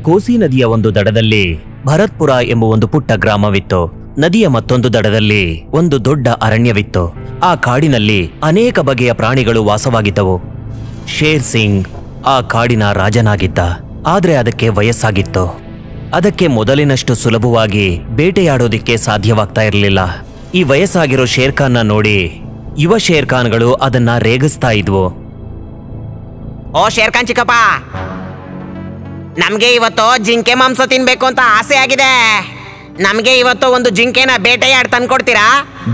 ಕೋಸಿ ನದಿಯ ಒಂದು ದಡದಲ್ಲಿ ಭರತ್ಪುರ ಎಂಬ ಒಂದು ಪುಟ್ಟ ಗ್ರಾಮವಿತ್ತು. ನದಿಯ ಮತ್ತೊಂದು ದಡದಲ್ಲಿ ಒಂದು ದೊಡ್ಡ ಅರಣ್ಯವಿತ್ತು. ಆ ಕಾಡಿನಲ್ಲಿ ಅನೇಕ ಬಗೆಯ ಪ್ರಾಣಿಗಳು ವಾಸವಾಗಿದ್ದವು. ಶೇರ್ ಸಿಂಗ್ ಆ ಕಾಡಿನ ರಾಜನಾಗಿದ್ದ. ಆದ್ರೆ ಅದಕ್ಕೆ ವಯಸ್ಸಾಗಿತ್ತು. ಅದಕ್ಕೆ ಮೊದಲಿನಷ್ಟು ಸುಲಭವಾಗಿ ಬೇಟೆಯಾಡೋದಿಕ್ಕೆ ಸಾಧ್ಯವಾಗ್ತಾ ಇರಲಿಲ್ಲ. ಈ ವಯಸ್ಸಾಗಿರೋ ಶೇರ್ಖಾನ್ನ ನೋಡಿ ಯುವ ಶೇರ್ಖಾನ್ಗಳು ಅದನ್ನ ರೇಗಿಸ್ತಾ ಇದ್ವು. ಓ ಶೇರ್ಖಾನ್ ಚಿಕ್ಕಪ್ಪ, ನಮ್ಗೆ ಇವತ್ತು ಜಿಂಕೆ ಮಾಂಸ ತಿನ್ಬೇಕು ಅಂತ ಆಸೆ ಆಗಿದೆ. ನಮ್ಗೆ ಇವತ್ತು ಒಂದು ಜಿಂಕೆನ ಬೇಟೆಯಾಡ್ ತಂದ್ಕೊಡ್ತೀರಾ?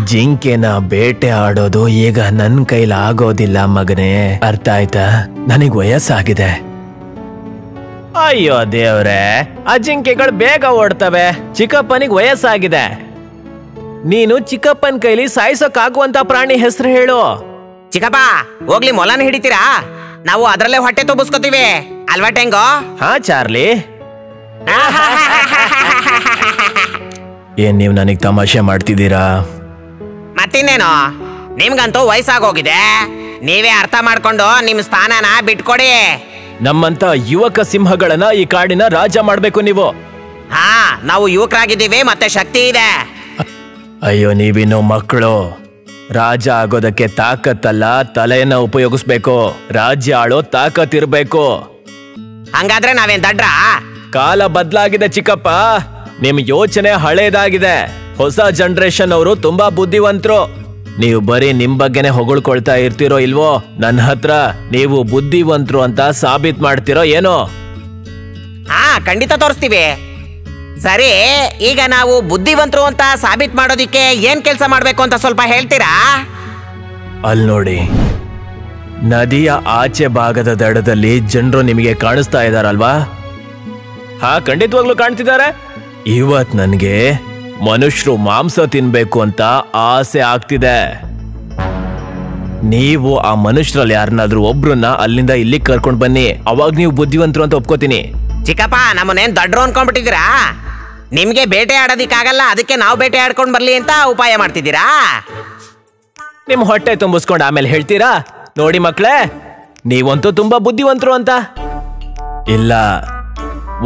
ಜಿಂಕೆನ ಬೇಟೆ ಆಡೋದು ಈಗ ನನ್ ಕೈಲಿ ಆಗೋದಿಲ್ಲ ಮಗನೇ, ಅರ್ಥ ಆಯ್ತಾ? ನನಗ್ ವಯಸ್ಸಾಗಿದೆ. ಅಯ್ಯೋ ದೇವ್ರೆ, ಆ ಜಿಂಕೆಗಳು ಬೇಗ ಓಡ್ತವೆ. ಚಿಕ್ಕಪ್ಪನಿಗೆ ವಯಸ್ಸಾಗಿದೆ. ನೀನು ಚಿಕ್ಕಪ್ಪನ ಕೈಲಿ ಸಾಯಿಸೋಕಾಗುವಂತ ಪ್ರಾಣಿ ಹೆಸರು ಹೇಳು. ಚಿಕ್ಕಪ್ಪ, ಹೋಗ್ಲಿ ಮೊಲನ ಹಿಡಿತೀರಾ? ನಾವು ಅದರಲ್ಲೇ ಹೊಟ್ಟೆ ತುಂಬಿಸ್ಕೋತೀವಿ ಅಲ್ವಾ ಟೆಂಗೋ? ಹಾ ಚಾರ್ಲಿ. ಏನ್ ನೀವ್ ನನಗ್ ತಮಾಷೆ ಮಾಡ್ತಿದ್ದೀರಾ? ಮತ್ತಿನ್ನೇನು, ನಿಮ್ಗಂತೂ ವಯಸ್ಸಾಗೋಗಿದೆ. ನೀವೇ ಅರ್ಥ ಮಾಡ್ಕೊಂಡು ನಿಮ್ ಸ್ಥಾನನ ಬಿಟ್ಕೊಡಿ. ನಮ್ಮಂತ ಯುವಕ ಸಿಂಹಗಳನ್ನ ಈ ಕಾಡಿನ ರಾಜ ಮಾಡ್ಬೇಕು ನೀವು. ಹಾ, ನಾವು ಯುವಕರಾಗಿದ್ದೀವಿ, ಮತ್ತೆ ಶಕ್ತಿ ಇದೆ. ಅಯ್ಯೋ, ನೀವಿನ್ನು ಮಕ್ಕಳು. ರಾಜ ಆಗೋದಕ್ಕೆ ತಾಕತ್ತಲ್ಲ, ತಲೆಯನ್ನ ಉಪಯೋಗಿಸ್ಬೇಕು. ರಾಜ್ಯ ಆಳೋ ತಾಕತ್ತಿರ್ಬೇಕು. ಹಂಗಾದ್ರೆ ನಾವೇನ್ ದಡ್ರ? ಕಾಲ ಬದಲಾಗಿದೆ ಚಿಕ್ಕಪ್ಪ. ನಿಮ್ ಯೋಚನೆ ಹಳೇದಾಗಿದೆ. ಹೊಸ ಜನರೇಷನ್ ಅವರು ತುಂಬಾ ಬುದ್ಧಿವಂತರು. ನೀವು ಬರೀ ನಿಮ್ ಬಗ್ಗೆನೆ ಹೊಗಳ್ಕೊಳ್ತಾ ಇರ್ತಿರೋ ಇಲ್ವೋ? ನನ್ನ ಹತ್ರ ನೀವು ಬುದ್ಧಿವಂತರು ಅಂತ ಸಾಬೀತ್ ಮಾಡ್ತಿರೋ ಏನೋ? ಹಾ, ಖಂಡಿತ ತೋರಿಸ್ತೀವಿ. ಸರಿ, ಈಗ ನಾವು ಬುದ್ಧಿವಂತರು ಅಂತ ಸಾಬೀತ್ ಮಾಡೋದಿಕ್ಕೆ ಏನ್ ಕೆಲಸ ಮಾಡ್ಬೇಕು ಅಂತ ಸ್ವಲ್ಪ ಹೇಳ್ತೀರಾ? ಅಲ್ಲಿ ನೋಡಿ, ನದಿಯ ಆಚೆ ಭಾಗದ ದಡದಲ್ಲಿ ಜನರು ನಿಮಗೆ ಕಾಣಿಸ್ತಾ ಇದಾರಲ್ವಾ? ಹಾ, ಖಂಡಿತವಾಗ್ಲೂ ಕಾಣ್ತಿದ್ದಾರೆ. ಇವತ್ ನನ್ಗೆ ಮನುಷ್ಯರು ಮಾಂಸ ತಿನ್ಬೇಕು ಅಂತ ಆಸೆ ಆಗ್ತಿದೆ. ನೀವು ಆ ಮನುಷ್ಯರಲ್ಲಿ ಯಾರನ್ನಾದ್ರೂ ಒಬ್ರನ್ನ ಅಲ್ಲಿಂದ ಇಲ್ಲಿಗೆ ಕರ್ಕೊಂಡ್ ಬನ್ನಿ. ಅವಾಗ ನೀವು ಬುದ್ಧಿವಂತರು ಅಂತ ಒಪ್ಕೋತೀನಿ. ಚಿಕ್ಕಪ್ಪ, ನಮ್ಮನ್ನೇನ್ ದಡ್ರು ಅನ್ಕೊಂಡ್ಬಿಟ್ಟಿದ್ದೀರಾ? ನಿಮ್ಗೆ ಬೇಟೆ ಆಡೋದಿಕ್ಕಾಗಲ್ಲ, ಅದಕ್ಕೆ ನಾವು ಬೇಟೆ ಆಡ್ಕೊಂಡ್ ಬರ್ಲಿ ಅಂತ ಉಪಾಯ ಮಾಡ್ತಿದ್ದೀರಾ? ನಿಮ್ ಹೊಟ್ಟೆ ತುಂಬಿಸ್ಕೊಂಡು ಆಮೇಲೆ ಹೇಳ್ತೀರಾ, ನೋಡಿ ಮಕ್ಳೇ, ನೀವಂತೂ ತುಂಬಾ ಬುದ್ಧಿವಂತರು ಅಂತ. ಇಲ್ಲ,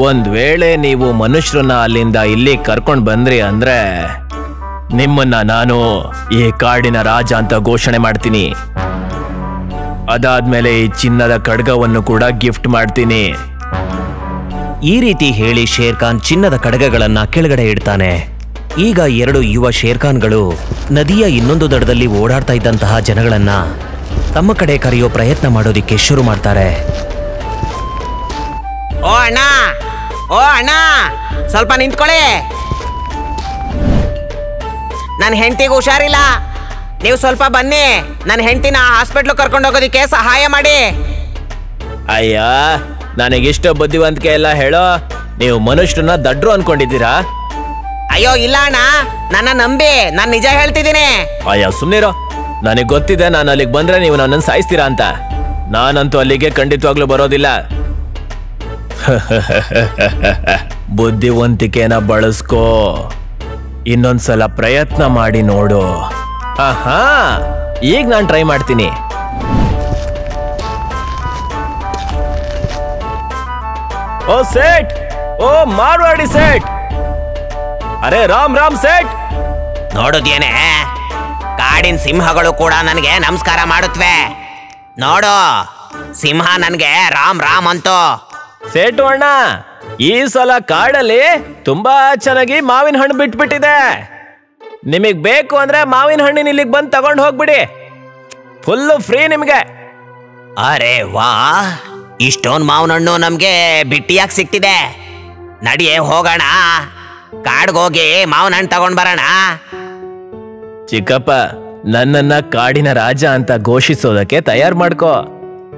ಒಂದ್ ವೇಳೆ ನೀವು ಮನುಷ್ಯರನ್ನ ಅಲ್ಲಿಂದ ಇಲ್ಲಿ ಕರ್ಕೊಂಡ್ ಬಂದ್ರಿ ಅಂದ್ರೆ ನಿಮ್ಮನ್ನ ನಾನು ಈ ಕಾಡಿನ ರಾಜ ಅಂತ ಘೋಷಣೆ ಮಾಡ್ತೀನಿ. ಅದಾದ್ಮೇಲೆ ಈ ಚಿನ್ನದ ಖಡ್ಗವನ್ನು ಕೂಡ ಗಿಫ್ಟ್ ಮಾಡ್ತೀನಿ. ಈ ರೀತಿ ಹೇಳಿ ಶೇರ್ಖಾನ್ ಚಿನ್ನದ ಕಡಗಗಳನ್ನ ಕೆಳಗಡೆ ಇಡ್ತಾನೆ. ಈಗ ಎರಡು ಯುವ ಶೇರ್ಖಾನ್ಗಳು ನದಿಯ ಇನ್ನೊಂದು ದಡದಲ್ಲಿ ಓಡಾಡ್ತಾ ಇದ್ದಂತಹ ಜನಗಳನ್ನ ತಮ್ಮ ಕಡೆ ಕರೆಯೋ ಪ್ರಯತ್ನ ಮಾಡೋದಿಕ್ಕೆ ಶುರು ಮಾಡ್ತಾರೆ. ಓ ಅಣ್ಣ, ಓ ಅಣ್ಣ, ಸ್ವಲ್ಪ ನಿಂತ್ಕೊಳ್ಳಿ. ನನ್ನ ಹೆಂಡತಿಗೆ ಹುಷಾರಿಲ್ಲ, ನೀವು ಸ್ವಲ್ಪ ಬನ್ನಿ. ನನ್ನ ಹೆಂಡತಿನ ಹಾಸ್ಪಿಟ್ಲ್ ಕರ್ಕೊಂಡು ಹೋಗೋದಿಕ್ಕೆ ಸಹಾಯ ಮಾಡಿ. ಅಯ್ಯ, ನನಗಿಷ್ಟ ಬುದ್ಧಿವಂತಿಕೆ ಎಲ್ಲ ಹೇಳೋ. ನೀವು ಮನುಷ್ಯರನ್ನ ದಡ್ರು ಅನ್ಕೊಂಡಿದ್ದೀರಾ? ಅಯ್ಯೋ ಇಲ್ಲ ಅಣ್ಣ, ನನ್ನ ನಂಬಿ, ನಾನು ನಿಜ ಹೇಳ್ತಿದ್ದೀನಿ. ಅಯ್ಯ ಸುಮ್ನಿರೋ. ನನಗೆ ಗೊತ್ತಿದೆ ನಾನು ಅಲ್ಲಿಗೆ ಬಂದ್ರೆ ನೀವು ನನ್ನನ್ನು ಸಾಯಿಸ್ತೀರಾ ಅಂತ. ನಾನಂತೂ ಅಲ್ಲಿಗೆ ಖಂಡಿತವಾಗ್ಲೂ ಬರೋದಿಲ್ಲ. ಬುದ್ಧಿವಂತಿಕೆನ ಬಳಸ್ಕೋ. ಇನ್ನೊಂದ್ಸಲ ಪ್ರಯತ್ನ ಮಾಡಿ ನೋಡು. ಆಹಾ, ಈಗ ನಾನು ಟ್ರೈ ಮಾಡ್ತೀನಿ. ಓ ಸೇಟ್, ಓ ಮಾರ್ವಾಡಿ ಸೇಟ್, ಅರೆ ರಾಮ್ ರಾಮ್ ಸೇಟ್. ನೋಡುದೇನೆ, ಕಾಡಿನ ಸಿಂಹಗಳು ಕೂಡ ನನಗೆ ನಮಸ್ಕಾರ ಮಾಡುತ್ತವೆ. ನೋಡು, ಸಿಂಹ ನನಗೆ ರಾಮ್ ರಾಮ್ ಅಂತು. ಸೇಟು ಅಣ್ಣ, ಈ ಸಲ ಕಾಡಲ್ಲಿ ತುಂಬಾ ಚೆನ್ನಾಗಿ ಮಾವಿನ ಹಣ್ಣು ಬಿಟ್ಬಿಟ್ಟಿದೆ. ನಿಮಗ್ ಬೇಕು ಅಂದ್ರೆ ಮಾವಿನ ಹಣ್ಣಿನ ಇಲ್ಲಿಗೆ ಬಂದು ತಗೊಂಡು ಹೋಗ್ಬಿಡಿ. ಫುಲ್ಲು ಫ್ರೀ ನಿಮ್ಗೆ. ಅರೆ ವಾ, ಇಷ್ಟೊಂದು ಮಾವಿನ ಹಣ್ಣು ನಮ್ಗೆ ಬಿಟ್ಟಿಯಾಗಿ ಸಿಕ್ತಿದೆ. ನಡಿಯೇ ಹೋಗೋಣ, ಕಾಡ್ಗೋಗಿ ಮಾವಿನ ಹಣ್ಣು ತಗೊಂಡ್ ಬರೋಣ. ಚಿಕ್ಕಪ್ಪ, ನನ್ನನ್ನ ಕಾಡಿನ ರಾಜ ಅಂತ ಘೋಷಿಸೋದಕ್ಕೆ ತಯಾರು ಮಾಡ್ಕೋ.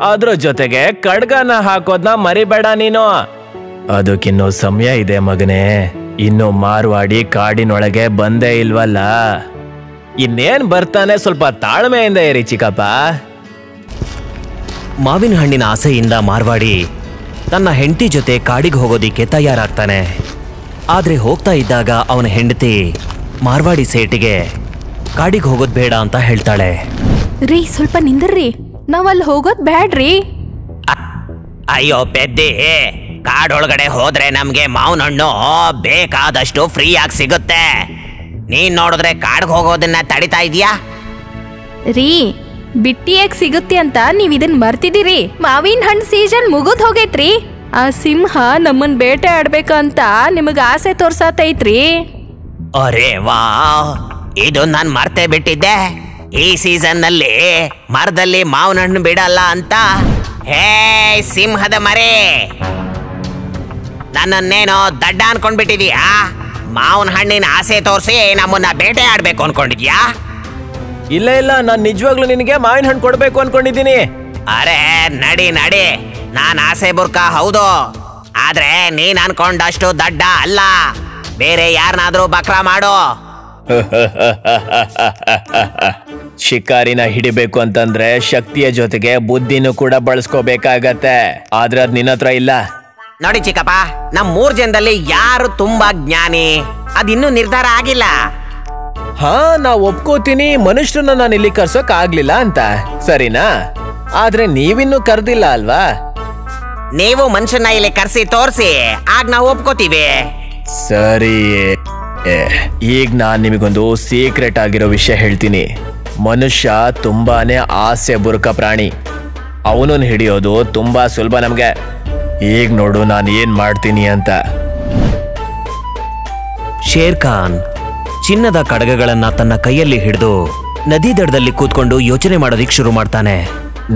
ಅದ್ರ ಜೊತೆಗೆ ಖಡ್ಗನ ಹಾಕೋದ್ನ ಮರಿಬೇಡ ನೀನು. ಅದಕ್ಕಿನ್ನೂ ಸಮಯ ಇದೆ ಮಗನೇ. ಇನ್ನು ಮಾರ್ವಾಡಿ ಕಾಡಿನೊಳಗೆ ಬಂದೇ ಇಲ್ವಲ್ಲ. ಇನ್ನೇನ್ ಬರ್ತಾನೆ, ಸ್ವಲ್ಪ ತಾಳ್ಮೆಯಿಂದ ಇರಿ ಚಿಕ್ಕಪ್ಪ. ಮಾವಿನ ಹಣ್ಣಿನ ಆಸೆಯಿಂದ ಮಾರ್ವಾಡಿ ತನ್ನ ಹೆಂಡತಿ ಜೊತೆ ಕಾಡಿಗೆ ಹೋಗೋದಿಕ್ಕೆ ತಯಾರಾಗ್ತಾನೆ. ಆದ್ರೆ ಹೋಗ್ತಾ ಇದ್ದಾಗ ಅವನ ಹೆಂಡತಿ ಮಾರ್ವಾಡಿ ಸೇಟಿಗೆ ಕಾಡಿಗೆ ಹೋಗೋದ್ ಬೇಡ ಅಂತ ಹೇಳ್ತಾಳೆ. ರೀ, ಸ್ವಲ್ಪ ನಿಂದ್ರಿ, ನಾವ್ ಅಲ್ಲಿ ಹೋಗೋದ್ ಬ್ಯಾಡ್ರಿ. ಅಯ್ಯೋ ಪೆದ್ದಿ, ಕಾಡೊಳಗಡೆ ಹೋದ್ರೆ ನಮ್ಗೆ ಮಾವಿನ ಹಣ್ಣು ಬೇಕಾದಷ್ಟು ಫ್ರೀ ಆಗಿ ಸಿಗುತ್ತೆ. ನೀನ್ ನೋಡಿದ್ರೆ ಕಾಡ್ಗೆ ಹೋಗೋದನ್ನ ತಡಿತಾ ಇದೀಯಾ? ರೀ, ಬಿಟ್ಟಿಯಾಗಿ ಸಿಗುತ್ತೆ ಅಂತ ನೀವ್ ಇದನ್ ಮರ್ತಿದ್ದೀರಿ. ಮಾವಿನ ಹಣ್ಣು ಸೀಸನ್ ಮುಗಿದ್ ಹೋಗೈತ್ರಿ. ಆ ಸಿಂಹ ನಮ್ಮನ್ ಬೇಟೆ ಆಡ್ಬೇಕಂತ ನಿಮಗ ಆಸೆ ತೋರ್ಸತೈತ್ರಿ. ಅರೆ ವಾ, ಇದು ನಾನ್ ಮರ್ತೇ ಬಿಟ್ಟಿದ್ದೆ. ಈ ಸೀಸನ್ ನಲ್ಲಿ ಮರದಲ್ಲಿ ಮಾವಿನ ಹಣ್ಣು ಬಿಡಲ್ಲ ಅಂತ. ಹೇ ಸಿಂಹದ ಮರೆ, ನನ್ನನ್ನೇನೋ ದಡ್ಡ ಅನ್ಕೊಂಡ್ಬಿಟ್ಟಿದೀಯಾ? ಮಾವಿನ ಹಣ್ಣಿನ ಆಸೆ ತೋರಿಸಿ ನಮ್ಮನ್ನ ಬೇಟೆ ಆಡ್ಬೇಕು ಅನ್ಕೊಂಡಿದ್ಯಾ? ಇಲ್ಲ ಇಲ್ಲ, ನಾನ್ ನಿಜವಾಗ್ಲೂ ನಿನಗೆ ಮಾವಿನ ಹಣ್ಣು ಕೊಡ್ಬೇಕು ಅನ್ಕೊಂಡಿದ್ದೀನಿ. ಅರೆ ನಡಿ ನಡಿ, ನಾನ್ ಆಸೆ ಬುರ್ಕ ಹೌದು, ಆದ್ರೆ ನೀನ್ ಅನ್ಕೊಂಡಷ್ಟು ದಡ್ಡ ಅಲ್ಲ. ಬೇರೆ ಯಾರನ್ನಾದ್ರೂ ಬಕ್ರ ಮಾಡು. ಶಿಕಾರಿನ ಹಿಡಿಬೇಕು ಅಂತಂದ್ರೆ ಶಕ್ತಿಯ ಜೊತೆಗೆ ಬುದ್ಧಿನೂ ಕೂಡ ಬಳಸ್ಕೋಬೇಕಾಗತ್ತೆ. ಆದ್ರೆ ಅದ್ ನಿನ್ನ ಹತ್ರ ಇಲ್ಲ. ನೋಡಿ ಚಿಕ್ಕಪ್ಪ, ನಮ್ 3 ಜನದಲ್ಲಿ ಯಾರು ತುಂಬಾ ಜ್ಞಾನಿ ಅದಿನ್ನೂ ನಿರ್ಧಾರ ಆಗಿಲ್ಲ. ಹಾ, ನಾ ಒಪ್ಕೋತೀನಿ ಮನುಷ್ಯರನ್ನ ನಾನು ಇಲ್ಲಿ ಕರ್ಸೋಕ್ ಆಗ್ಲಿಲ್ಲ ಅಂತ, ಸರಿನಾ? ಆದ್ರೆ ನೀವಿನ್ನೂ ಕರ್ದಿಲ್ಲ ಅಲ್ವಾ? ನೀವು ಮನುಷ್ಯನ ಇಲ್ಲಿ ಕರ್ಸಿ ತೋರ್ಸಿ, ಆಗ ನಾವು ಒಪ್ಕೋತೀವಿ. ಸರಿ, ಈಗ ನಾನ್ ನಿಮಗೊಂದು ಸೀಕ್ರೆಟ್ ಆಗಿರೋ ವಿಷಯ ಹೇಳ್ತೀನಿ. ಮನುಷ್ಯ ತುಂಬಾನೇ ಆಸೆ ಬುರುಕ ಪ್ರಾಣಿ. ಅವನನ್ನು ಹಿಡಿಯೋದು ತುಂಬಾ ಸುಲಭ ನಮ್ಗೆ. ಈಗ ನೋಡು ನಾನು ಏನ್ ಮಾಡ್ತೀನಿ ಅಂತ. ಶೇರ್ ಖಾನ್ ಚಿನ್ನದ ಕಡಗಗಳನ್ನ ತನ್ನ ಕೈಯಲ್ಲಿ ಹಿಡಿದು ನದಿ ದಡದಲ್ಲಿ ಕೂತ್ಕೊಂಡು ಯೋಚನೆ ಮಾಡೋದಿಕ್ ಶುರು ಮಾಡ್ತಾನೆ.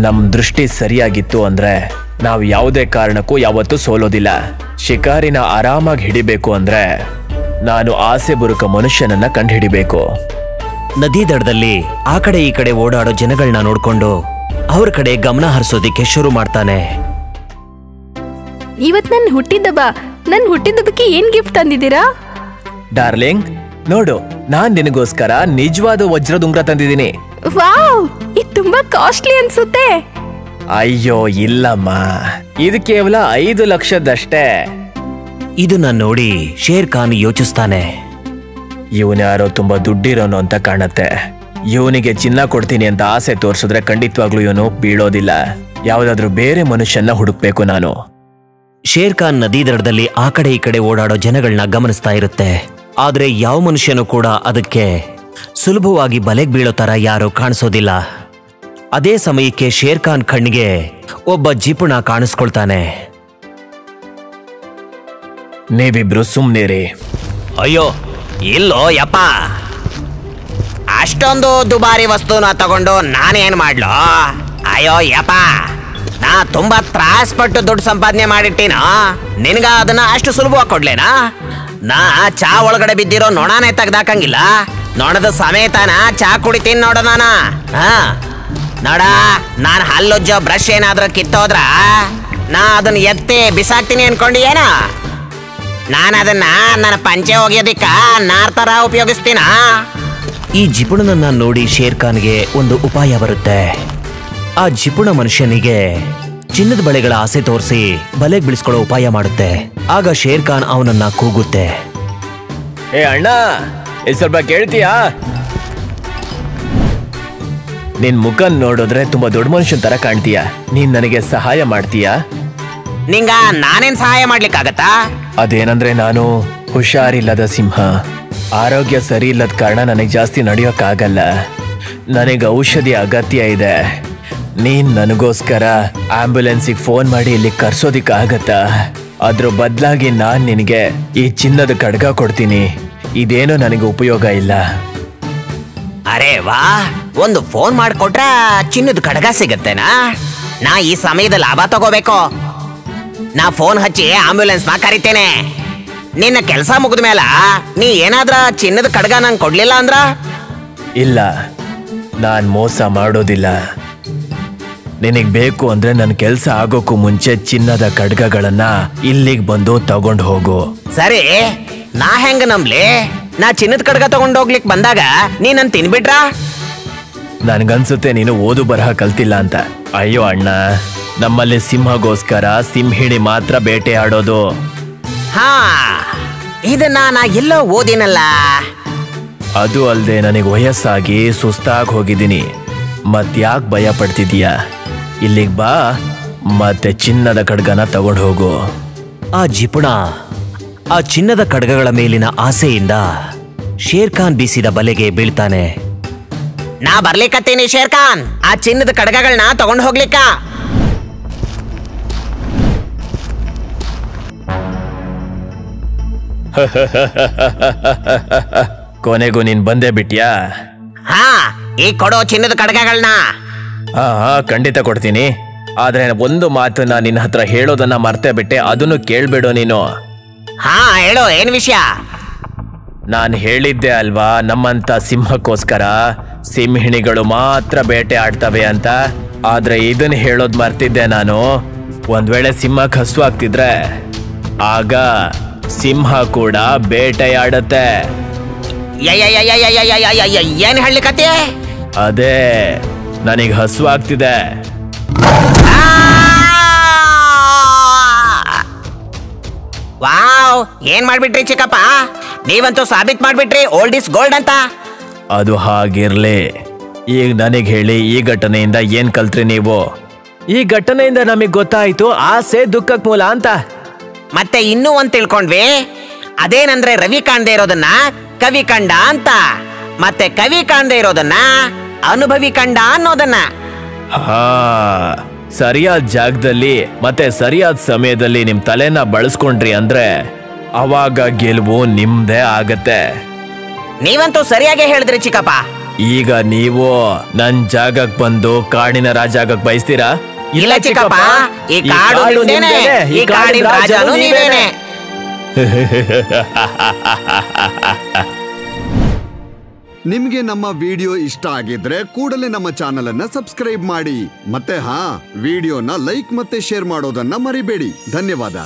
ನಮ್ ದೃಷ್ಟಿ ಸರಿಯಾಗಿತ್ತು ಅಂದ್ರೆ ನಾವು ಯಾವುದೇ ಕಾರಣಕ್ಕೂ ಯಾವತ್ತೂ ಸೋಲೋದಿಲ್ಲ. ಶಿಕಾರಿನ ಆರಾಮಾಗಿ ಹಿಡಿಬೇಕು ಅಂದ್ರೆ ನಾನು ಆಸೆ ಬುರುಕ ಮನುಷ್ಯನನ್ನ ಕಂಡು ಹಿಡಿಬೇಕು. ನದಿ ದಡದಲ್ಲಿ ಆ ಕಡೆ ಈ ಕಡೆ ಓಡಾಡೋ ಜನಗಳನ್ನ ನೋಡ್ಕೊಂಡು ಅವ್ರ ಕಡೆ ಗಮನ ಹರಿಸೋದಿಕ್ಕೆ ಶುರು ಮಾಡ್ತಾನೆ. ಇವತ್ ನನ್ ಹುಟ್ಟಿದ್ದಬ್ಬಕ್ಕೆ ಏನ್ ಗಿಫ್ಟ್ ತಂದಿದ್ದೀರಾ? ಡಾರ್ಲಿಂಗ್, ನೋಡು, ನಾನ್ ನಿನಗೋಸ್ಕರ ನಿಜವಾದ ವಜ್ರದ ಉಂಗ್ರ ತಂದಿದ್ದೀನಿ. ವಾವ್, ಇದು ತುಂಬಾ ಕಾಸ್ಟ್ಲಿ ಅನ್ಸುತ್ತೆ. ಅಯ್ಯೋ ಇಲ್ಲಮ್ಮ, ಇದು ಕೇವಲ 5 ಲಕ್ಷದಷ್ಟೇ. ಇದನ್ನ ನೋಡಿ ಶೇರ್ ಖಾನ್ ಯೋಚಿಸ್ತಾನೆ. ಇವನ್ಯಾರೋ ತುಂಬಾ ದುಡ್ಡಿರೋನು ಅಂತ ಕಾಣತ್ತೆ. ಇವನಿಗೆ ಚಿನ್ನ ಕೊಡ್ತೀನಿ ಅಂತ ಆಸೆ ತೋರಿಸಿದ್ರೆ ಖಂಡಿತವಾಗ್ಲೂ ಇವನು ಬೀಳೋದಿಲ್ಲ. ಯಾವ್ದಾದ್ರು ಬೇರೆ ಮನುಷ್ಯನ ಹುಡುಕ್ಬೇಕು ನಾನು. ಶೇರ್ ಖಾನ್ ನದಿ ದಡದಲ್ಲಿ ಆ ಕಡೆ ಈ ಕಡೆ ಓಡಾಡೋ ಜನಗಳನ್ನ ಗಮನಿಸ್ತಾ ಇರುತ್ತೆ. ಆದ್ರೆ ಯಾವ ಮನುಷ್ಯನೂ ಕೂಡ ಅದಕ್ಕೆ ಸುಲಭವಾಗಿ ಬಲೆಗೆ ಬೀಳೋ ತರ ಯಾರು ಕಾಣಿಸೋದಿಲ್ಲ. ಅದೇ ಸಮಯಕ್ಕೆ ಶೇರ್ ಖಾನ್ ಕಣ್ಣಿಗೆ ಒಬ್ಬ ಜಿಪುಣ ಕಾಣಿಸ್ಕೊಳ್ತಾನೆ. ನೀವಿಬ್ರು ಸುಮ್ನಿರಿ. ಅಯ್ಯೋ ಇಲ್ಲೋ ಯಪ್ಪ, ಅಷ್ಟೊಂದು ದುಬಾರಿ ವಸ್ತುನ ತಗೊಂಡು ನಾನೇನ್ ಮಾಡ್ಲೋ? ಅಯ್ಯೋ ಯಪ್ಪ, ನಾ ತುಂಬಾ ತ್ರಾಸಪಟ್ಟು ದುಡ್ಡು ಸಂಪಾದನೆ ಮಾಡಿಟ್ಟಿನ, ನಿನ್ಗ ಅದನ್ನ ಅಷ್ಟು ಸುಲಭವಾಗಿ ಕೊಡ್ಲೇನಾ? ನಾ ಚಾ ಒಳಗಡೆ ಬಿದ್ದಿರೋ ನೊಣಾನೇ ತೆಗ್ದಾಕಂಗಿಲ್ಲ. ನೊಣದ ಸಮೇತನ ಚಾ ಕುಡಿತೀನಿ ನೋಡು ನಾನ. ನೋಡ, ನಾನು ಹಲ್ಲುಜ್ಜೋ ಬ್ರಷ್ ಏನಾದ್ರೂ ಕಿತ್ತೋದ್ರ ನಾ ಅದನ್ನ ಎತ್ತಿ ಬಿಸಾಕ್ತೀನಿ ಅನ್ಕೊಂಡಿಯೇನ? ನಾನು ಅದನ್ನ ನನ್ನ ಪಂಚೆ ಒಗೆಯೋದಿಕ್ಕ ನಾರ್ ತರ ಉಪಯೋಗಿಸ್ತೀನ. ಈ ಜಿಪುಣನನ್ನ ನೋಡಿ ಶೇರ್ ಖಾನ್ಗೆ ಒಂದು ಉಪಾಯ ಬರುತ್ತೆ. ಆ ಜಿಪುಣ ಮನುಷ್ಯನಿಗೆ ಚಿನ್ನದ ಬಳೆಗಳ ಆಸೆ ತೋರಿಸಿ ಬಲೆಗೆ ಬೀಳಿಸ್ಕೊಳ್ಳೋ ಉಪಾಯ ಮಾಡುತ್ತೆ. ಆಗ ಶೇರ್ ಖಾನ್ ಅವನನ್ನ ಕೂಗುತ್ತೆ. ಏ ಅಣ್ಣ, ಸ್ವಲ್ಪ ಕೇಳ್ತೀಯಾ? ನಿನ್ ಮುಖ ನೋಡಿದ್ರೆ ತುಂಬಾ ದೊಡ್ಡ ಮನುಷ್ಯನ್ ತರ ಕಾಣ್ತೀಯ. ನೀನ್ ನನಗೆ ಸಹಾಯ ಮಾಡ್ತೀಯಾ? ನಿಂಗ ನಾನೇನ್ ಸಹಾಯ ಮಾಡ್ಲಿಕ್ಕಾಗತ್ತಾ? ಅದೇನಂದ್ರೆ ನಾನು ಹುಷಾರಿಲ್ಲದ ಸಿಂಹ. ಆರೋಗ್ಯ ಸರಿ ಇಲ್ಲದ ಕಾರಣ ನನಗೆ ಜಾಸ್ತಿ ನಡೆಯೋಕ್ಕಾಗಲ್ಲ. ನನಗೆ ಔಷಧಿ ಅಗತ್ಯ ಇದೆ. ನೀನ್ ನನಗೋಸ್ಕರ ಆಂಬ್ಯುಲೆನ್ಸಿಗೆ ಫೋನ್ ಮಾಡಿ ಇಲ್ಲಿ ಕರ್ಸೋದಿಕ್ಕಾಗತ್ತಾ? ಅದ್ರ ಬದಲಾಗಿ ನಾನ್ ನಿನಗೆ ಈ ಚಿನ್ನದ ಖಡ್ಗ ಕೊಡ್ತೀನಿ. ಇದೇನೋ ನನಗೆ ಉಪಯೋಗ ಇಲ್ಲ. ಅರೆ ವಾ, ಒಂದು ಫೋನ್ ಮಾಡಿಕೊಟ್ರ ಚಿನ್ನದ ಖಡ್ಗ ಸಿಗತ್ತೇನಾ? ನಾ ಈ ಸಮಯದ ಲಾಭ ತಗೋಬೇಕು. ನಾ ಫೋನ್ ಹಚ್ಚಿ ಆಂಬ್ಯುಲೆನ್ಸ್ ನ ಕರಿತೇನೆ. ನಿನ್ನ ಕೆಲಸ ಮುಗಿದ ಮೇಲ ನೀ ಏನಾದ್ರ ಚಿನ್ನದ ಖಡ್ಗ ನಂಗೆ ಕೊಡ್ಲಿಲ್ಲ ಅಂದ್ರ? ಇಲ್ಲ, ನಾನ್ ಮೋಸ ಮಾಡೋದಿಲ್ಲ. ನಿನಗ್ ಬೇಕು ಅಂದ್ರೆ ನನ್ನ ಕೆಲಸ ಆಗೋಕ್ಕೂ ಮುಂಚೆ ಚಿನ್ನದ ಖಡ್ಗಗಳನ್ನ ಇಲ್ಲಿಗೆ ಬಂದು ತಗೊಂಡು ಹೋಗು. ಸರಿ, ನಾ ಹೆಂಗ ನಂಬ್ಲಿ? ನಾ ಚಿನ್ನದ ಖಡ್ಗ ತಗೊಂಡು ಹೋಗ್ಲಿಕ್ ಬಂದಾಗ ನೀ ನನ್ ತಿನ್ಬಿಟ್ರ? ನನ್ಗನ್ಸುತ್ತೆ ನೀನು ಓದು ಬರಹ ಕಲ್ತಿಲ್ಲ ಅಂತ. ಅಯ್ಯೋ ಅಣ್ಣ, ನಮ್ಮಲ್ಲಿ ಸಿಂಹಗೋಸ್ಕರ ಸಿಂಹಿಣಿ ಮಾತ್ರ ಬೇಟೆ ಆಡೋದು. ಹಾ, ಇದನ್ನ ನಾ ಎಲ್ಲೋ ಓದಿನಲ್ಲ. ಅದು ಅಲ್ಲದೆ ನನಗೆ ವಯಸ್ಸಾಗಿ ಸುಸ್ತಾಗಿ ಹೋಗಿದ್ದೀನಿ. ಮತ್ಯಾಕ್ ಭಯ ಪಡ್ತಿದೀಯ? ಇಲ್ಲಿಗೆ ಬಾ, ಮತ್ತೆ ಚಿನ್ನದ ಖಡ್ಗನ ತಗೊಂಡು ಹೋಗು. ಆ ಜಿಪುಣ ಆ ಚಿನ್ನದ ಖಡ್ಗಗಳ ಮೇಲಿನ ಆಸೆಯಿಂದ ಶೇರ್ ಖಾನ್ ಬೀಸಿದ ಬಲೆಗೆ ಬೀಳ್ತಾನೆ. ನಾ ಬರ್ಲಿಕ್ಕತ್ತೀನಿ ಶೇರ್ ಖಾನ್, ಆ ಚಿನ್ನದ ಖಡ್ಗಗಳನ್ನ ತಗೊಂಡು ಹೋಗ್ಲಿಕ್ಕ. ಕೊನೆಗೂ ನೀನ್ ಬಂದೇ ಬಿಟ್ಯಾ? ಹಾ, ಈಗ ಕೊಡೋ ಚಿನ್ನದ ಖಡ್ಗಗಳನ್ನ. ಹಾ ಖಂಡಿತ ಕೊಡ್ತೀನಿ. ಆದ್ರೆ ಒಂದು ಮಾತನ್ನ ನಿನ್ನ ಹತ್ರ ಹೇಳೋದನ್ನ ಮರ್ತೇ ಬಿಟ್ಟೆ, ಅದನ್ನು ಕೇಳ್ಬೇಡು ನೀನು. ಹಾ ಹೇಳು, ಏನ್ ವಿಷಯ? ನಾನು ಹೇಳಿದ್ದೆ ಅಲ್ವಾ, ನಮ್ಮಂತ ಸಿಂಹಕ್ಕೋಸ್ಕರ ಸಿಂಹಿಣಿಗಳು ಮಾತ್ರ ಬೇಟೆ ಆಡ್ತವೆ ಅಂತ. ಆದ್ರೆ ಇದನ್ನ ಹೇಳೋದ್ ಮರ್ತಿದ್ದೆ ನಾನು. ಒಂದ್ ವೇಳೆ ಸಿಂಹಕ್ಕೆ ಹಸುವಾಗ್ತಿದ್ರೆ ಆಗ ಸಿಂಹ ಕೂಡ ಬೇಟೆಯಾಡತ್ತೆ. ಏನ್ ಹೇಳ್ಲಿಕತ್ತಿ? ಅದೇ, ನನಗೆ ಹಸುವಾಗ್ತಿದೆ. ವಾವ್, ಏನ್ ಮಾಡ್ಬಿಟ್ರಿ ಚಿಕ್ಕಪ್ಪ, ನೀವಂತೂ ಸಾಬೀತ್ ಮಾಡ್ಬಿಟ್ರಿ ಓಲ್ಡ್ ಇಸ್ ಗೋಲ್ಡ್ ಅಂತ. ಅದು ಹಾಗಿರ್ಲಿ, ಈಗ ನನಗೆ ಹೇಳಿ, ಈ ಘಟನೆಯಿಂದ ಏನ್ ಕಲ್ತ್ರಿ ನೀವು? ಈ ಘಟನೆಯಿಂದ ನಮಗ್ ಗೊತ್ತಾಯ್ತು ಆಸೆ ದುಃಖಕ್ ಮೂಲ ಅಂತ. ಮತ್ತೆ ಇನ್ನೂ ಒಂದ್ ತಿಳ್ಕೊಂಡ್ವಿ, ಅದೇನಂದ್ರೆ ರವಿ ಕಾಣ್ದೇ ಇರೋದನ್ನ ಕವಿ ಕಂಡ ಅಂತ, ಮತ್ತೆ ಕವಿ ಕಾಣ್ದೇ ಇರೋದನ್ನ ಅನುಭವಿ ಕಂಡ ಅನ್ನೋದನ್ನ. ಹಾ, ಸರಿಯಾದ ಜಾಗದಲ್ಲಿ ಮತ್ತೆ ಸರಿಯಾದ ಸಮಯದಲ್ಲಿ ನಿಮ್ ತಲೆನ ಬಳಸ್ಕೊಂಡ್ರಿ ಅಂದ್ರೆ ಅವಾಗ ಗೆಲುವು ನಿಮ್ದೇ ಆಗತ್ತೆ. ನೀವಂತೂ ಸರಿಯಾಗಿ ಹೇಳಿದ್ರಿ ಚಿಕ್ಕಪ್ಪ. ಈಗ ನೀವು ನನ್ ಜಾಗಕ್ ಬಂದು ಕಾಡಿನ ರಾಜಾಗಕ್ ಬಯಸ್ತೀರಾ? ಇಲ್ಲ ಚಿಕ್ಕಪ್ಪ, ಈ ಕಾಡು ನಿಮ್ದೇನೆ, ಈ ಕಾಡಿನ ರಾಜನು ನೀವೇನೆ. ನಿಮ್ಗೆ ನಮ್ಮ ವಿಡಿಯೋ ಇಷ್ಟ ಆಗಿದ್ರೆ ಕೂಡಲೇ ನಮ್ಮ ಚಾನೆಲ್ ಅನ್ನ ಸಬ್ಸ್ಕ್ರೈಬ್ ಮಾಡಿ. ಮತ್ತೆ ವಿಡಿಯೋನ ಲೈಕ್ ಮತ್ತೆ ಶೇರ್ ಮಾಡೋದನ್ನ ಮರಿಬೇಡಿ. ಧನ್ಯವಾದ.